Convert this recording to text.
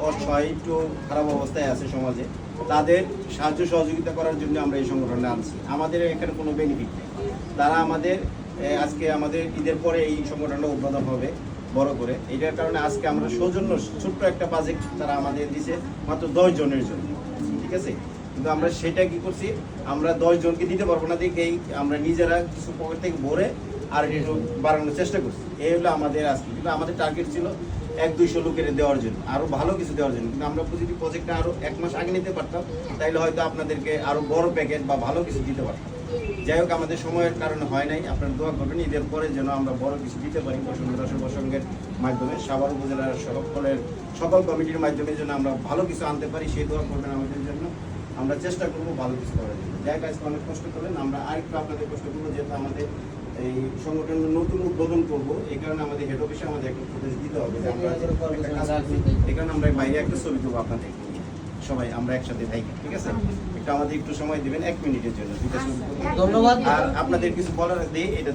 অসহায় একটু খারাপ অবস্থায় আছে সমাজে, তাদের সাহায্য সহযোগিতা করার জন্য আমরা এই সংগঠনটা আনছি। আমাদের এখানে কোনো বেনিফিট নেই। তারা আমাদের আজকে আমাদের ঈদের পরে এই সংগঠনটা উদ্বোধন হবে বড় করে। এটার কারণে আজকে আমরা সৌজন্য ছোট্ট একটা বাজেট তারা আমাদের দিছে মাত্র 10 জনের জন্য, ঠিক আছে। কিন্তু আমরা সেটা কি করছি, আমরা 10 জনকে দিতে পারবো না দেখেই আমরা নিজেরা কিছু পকেট থেকে ভরে আর একটু বাড়ানোর চেষ্টা করছি। এই হলো আমাদের আজকে। কিন্তু আমাদের টার্গেট ছিল 100-200 লোকের দেওয়ার জন্য, আরো ভালো কিছু দেওয়ার জন্য। কিন্তু আমরা প্রতিটি প্রজেক্টটা আরো 1 মাস আগে নিতে পারতাম, তাইলে হয়তো আপনাদেরকে আরো বড় প্যাকেজ বা ভালো কিছু দিতে পারতাম। যাই হোক, আমাদের সময়ের কারণে হয় নাই। আপনারা দোয়া করবেন ঈদের পরে যেন আমরা বড় কিছু দিতে পারি। বসুন্ধরা শুভ সংঘের মাধ্যমে সাভার উপজেলার সকল কমিটির মাধ্যমে যেন আমরা ভালো কিছু আনতে পারি, সেই দোয়া করবেন আমাদের জন্য। আমরা চেষ্টা করবো ভালো কিছু করার জন্য। যাই হোক, আজকে অনেক কষ্ট করলেন, আমরা আরেকটু আপনাদের কষ্ট করবো, যেহেতু আমাদের এই সংগঠন নতুন উদ্বোধন করবো। এই কারণে আমাদের হেড অফিসে আমাদের একটা ফুটেজ দিতে হবে যে আমরা একটা কাজ করছি। এই কারণে আমরা বাইরে একটা ছবি দেবো আপনাদের সবাই, আমরা একসাথে থাকি, ঠিক আছে। একটু আমাদের একটু সময় দিবেন 1 মিনিটের জন্য, 2টা ছবি। ধন্যবাদ। আর আপনাদের কিছু বলার দিয়ে এটা